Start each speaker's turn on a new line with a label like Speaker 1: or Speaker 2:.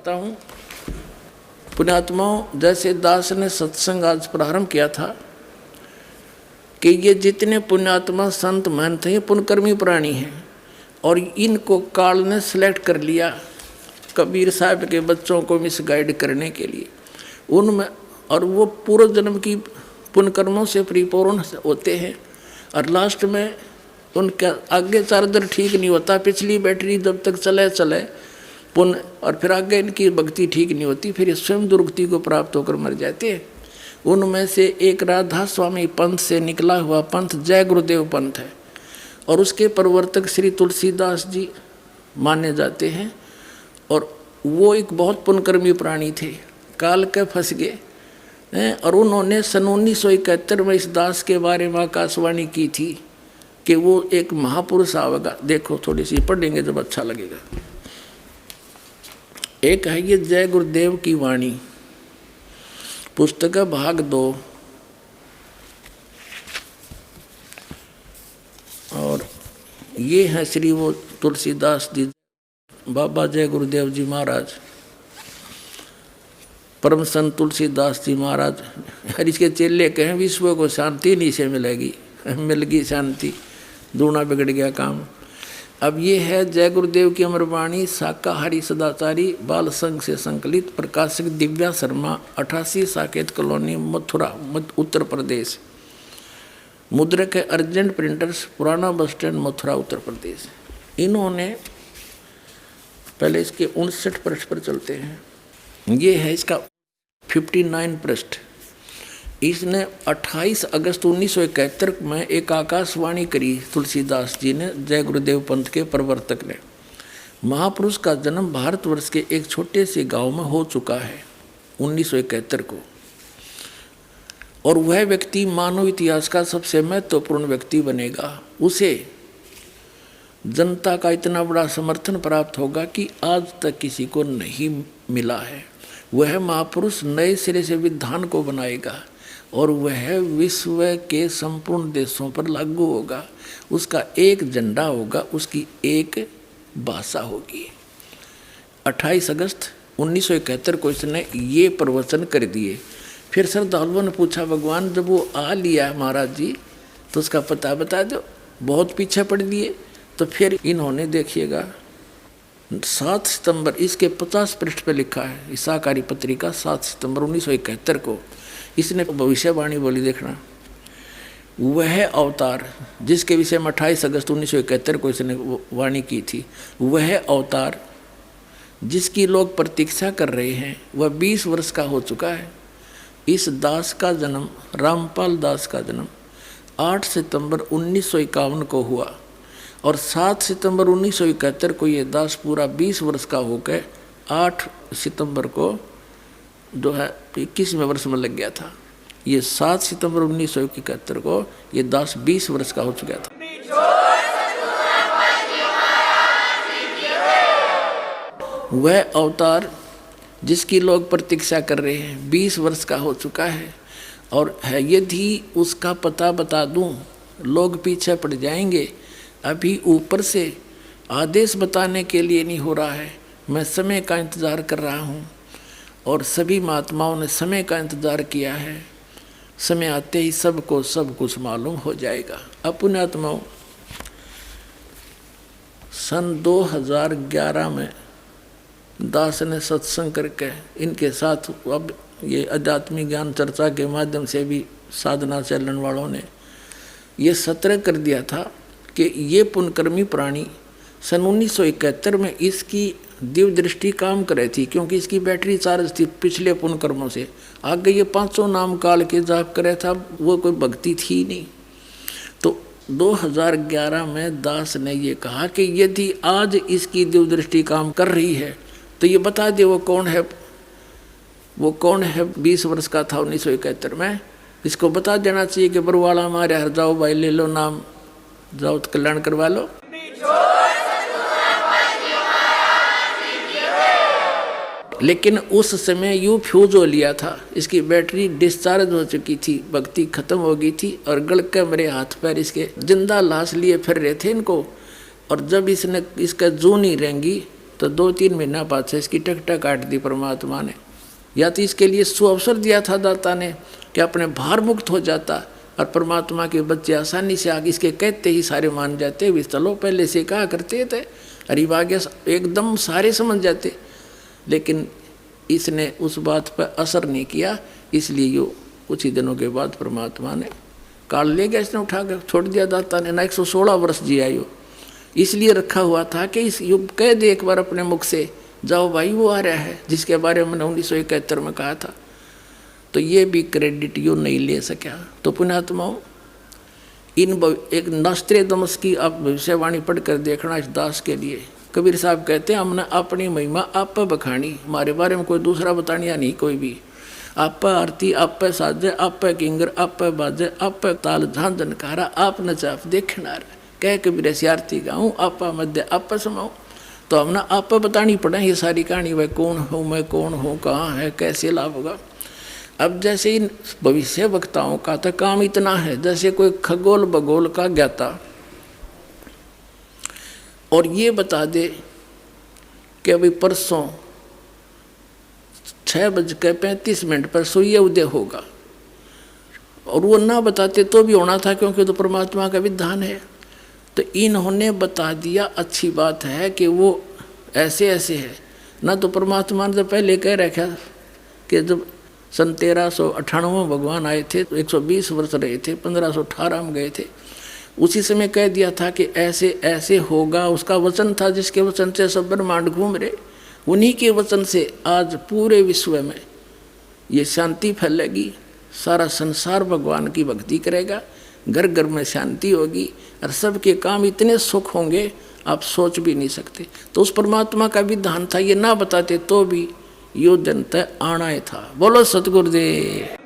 Speaker 1: चाहता हूँ। पुण्यात्माओं, जैसे दास ने सत्संग आज प्रारंभ किया था कि ये जितने पुण्यात्मा संत महंत हैं ये पुण्यकर्मी प्राणी हैं और इनको काल ने सिलेक्ट कर लिया कबीर साहब के बच्चों को मिसगाइड करने के लिए उनमें, और वो पूर्व जन्म की पुण्यकर्मों से परिपूर्ण होते हैं और लास्ट में उनका आगे चार्जर ठीक नहीं होता, पिछली बैटरी जब तक चले पुण्य, और फिर आगे इनकी भक्ति ठीक नहीं होती, फिर ये स्वयं दुर्गति को प्राप्त होकर मर जाते हैं। उनमें से एक राधा स्वामी पंथ से निकला हुआ पंथ जय गुरुदेव पंथ है और उसके प्रवर्तक श्री तुलसीदास जी माने जाते हैं और वो एक बहुत पुण्यकर्मी प्राणी थे, काल के फंस गए और उन्होंने सन 1971 में इस दास के बारे में आकाशवाणी की थी कि वो एक महापुरुष आवेगा। देखो थोड़ी सी पढ़ेंगे जब अच्छा लगेगा। एक है ये जय गुरुदेव की वाणी, पुस्तक भाग 2 और ये है श्री वो तुलसीदास जी, बाबा जय गुरुदेव जी महाराज, परम संत तुलसीदास जी महाराज। हर इसके चेले कहें विश्व को शांति नहीं से मिलेगी, मिल गई शांति, दूना बिगड़ गया काम। अब ये है जय गुरुदेव की अमरवाणी, शाकाहारी सदाचारी बाल संघ से संकलित, प्रकाशक दिव्या शर्मा, 88 साकेत कॉलोनी, मथुरा, उत्तर प्रदेश। मुद्रक है अर्जेंट प्रिंटर्स, पुराना बस स्टैंड, मथुरा, उत्तर प्रदेश। इन्होंने पहले इसके 59 पृष्ठ पर चलते हैं। ये है इसका 59 पृष्ठ। इसने 28 अगस्त 1971 में एक आकाशवाणी करी तुलसीदास जी ने, जय गुरुदेव पंथ के प्रवर्तक ने। महापुरुष का जन्म भारतवर्ष के एक छोटे से गांव में हो चुका है 1971 को, और वह व्यक्ति मानव इतिहास का सबसे महत्वपूर्ण व्यक्ति बनेगा। उसे जनता का इतना बड़ा समर्थन प्राप्त होगा कि आज तक किसी को नहीं मिला है। वह महापुरुष नए सिरे से विधान को बनाएगा और वह विश्व के संपूर्ण देशों पर लागू होगा। उसका एक झंडा होगा, उसकी एक भाषा होगी। 28 अगस्त 1971 को इसने ये प्रवचन कर दिए। फिर श्रद्धालुओं ने पूछा, भगवान जब वो आ लिया महाराज जी तो उसका पता बता दो, बहुत पीछे पड़ दिए। तो फिर इन्होंने देखिएगा 7 सितंबर, इसके 50 पृष्ठ पे लिखा है, शाकाहारी पत्रिका 7 सितंबर 1971 को इसने भविष्यवाणी बोली। देखना, वह अवतार जिसके विषय में 28 अगस्त 1971 को इसने वाणी की थी, वह अवतार जिसकी लोग प्रतीक्षा कर रहे हैं, वह 20 वर्ष का हो चुका है। इस दास का जन्म, रामपाल दास का जन्म 8 सितंबर 1951 को हुआ और 7 सितंबर 1971 को ये दास पूरा 20 वर्ष का होकर 8 सितंबर को जो है 21वें वर्ष में लग गया था। ये 7 सितंबर 1971 को ये दास 20 वर्ष का हो चुका था। वह अवतार जिसकी लोग प्रतीक्षा कर रहे हैं 20 वर्ष का हो चुका है और है, यदि उसका पता बता दूं लोग पीछे पड़ जाएंगे। अभी ऊपर से आदेश बताने के लिए नहीं हो रहा है, मैं समय का इंतज़ार कर रहा हूँ और सभी महात्माओं ने समय का इंतज़ार किया है। समय आते ही सबको सब कुछ मालूम हो जाएगा। अब पुण्यात्माओं, सन 2011 में दास ने सत्संग करके इनके साथ, अब ये आध्यात्मिक ज्ञान चर्चा के माध्यम से भी साधना चलन वालों ने ये सतर्क कर दिया था कि ये पुण्यकर्मी प्राणी सन 1971 में इसकी दिव्य दृष्टि काम कर रही थी, क्योंकि इसकी बैटरी चार्ज थी पिछले पुण्यकर्मों से। आगे ये 500 नाम काल के जाप करे था, वो कोई भक्ति थी नहीं। तो 2011 में दास ने ये कहा कि यदि आज इसकी दिव्य दृष्टि काम कर रही है तो ये बता दे वो कौन है। वो कौन है 20 वर्ष का था 1971 में, इसको बता देना चाहिए कि बरवाला मारे हर जाओ भाई, ले लो नाम, जाओ तो कल्याण करवा लो। लेकिन उस समय यूँ फ्यूज हो लिया था, इसकी बैटरी डिस्चार्ज हो चुकी थी, भक्ति खत्म हो गई थी और गल के मेरे हाथ पैर इसके जिंदा लाश लिए फिर रहे थे इनको। और जब इसने इसका जू नहीं रेंगी तो 2-3 महीना बाद से इसकी टकटक काट दी परमात्मा ने। या तो इसके लिए सुअवसर दिया था दाता ने कि अपने भार मुक्त हो जाता, और परमात्मा के बच्चे आसानी से आगे इसके कहते ही सारे मान जाते। वे चलो पहले से कहा करते थे, अरे आगे एकदम सारे समझ जाते। लेकिन इसने उस बात पर असर नहीं किया, इसलिए यो कुछ ही दिनों के बाद परमात्मा ने काल ले गया, इसने उठा कर छोड़ दिया दाता ने। ना 116 वर्ष जिया यो, इसलिए रखा हुआ था कि इस युग कह दे एक बार अपने मुख से, जाओ भाई वो आ रहा है जिसके बारे में मैंने 1971 में कहा था। तो ये भी क्रेडिट यो नहीं ले सका। तो पुण्यात्माओं, इन एक नॉस्ट्रेडमस की आप भविष्यवाणी पढ़कर देखना इस दास के लिए। कबीर साहब कहते हैं, हमने अपनी महिमा आप बखानी, हमारे बारे में कोई दूसरा बतानिया नहीं कोई भी। आप आरती, आप साजे, आप किंगर, आप बाजे, आप ताल झांझन कारा, आप नचाप देखनार, कह कबीर ऐसी आरती गाऊँ, आप मध्य आप समाऊँ। तो हमने आप बतानी पड़े ये सारी कहानी, वह कौन हूँ, मैं कौन हूँ, कहाँ है, कैसे लाभ होगा। अब जैसे इन भविष्य वक्ताओं का तो काम इतना है, जैसे कोई खगोल भगोल का ज्ञाता और ये बता दे कि अभी परसों 6:35 पर सूर्य उदय होगा, और वो ना बताते तो भी होना था, क्योंकि तो परमात्मा का विधान है। तो इन्होंने बता दिया, अच्छी बात है कि वो ऐसे ऐसे है ना। तो परमात्मा ने तो पहले कह रखा कि जब सन 1398 भगवान आए थे तो 120 वर्ष रहे थे, 1518 में गए थे। उसी समय कह दिया था कि ऐसे ऐसे होगा, उसका वचन था जिसके वचन से सब ब्रह्मांड घूम रहे। उन्हीं के वचन से आज पूरे विश्व में ये शांति फैलेगी, सारा संसार भगवान की भक्ति करेगा, घर घर में शांति होगी, और सबके काम इतने सुख होंगे आप सोच भी नहीं सकते। तो उस परमात्मा का विधान था, ये ना बताते तो भी यो दिन तय आना ही था। बोलो सतगुरुदेव।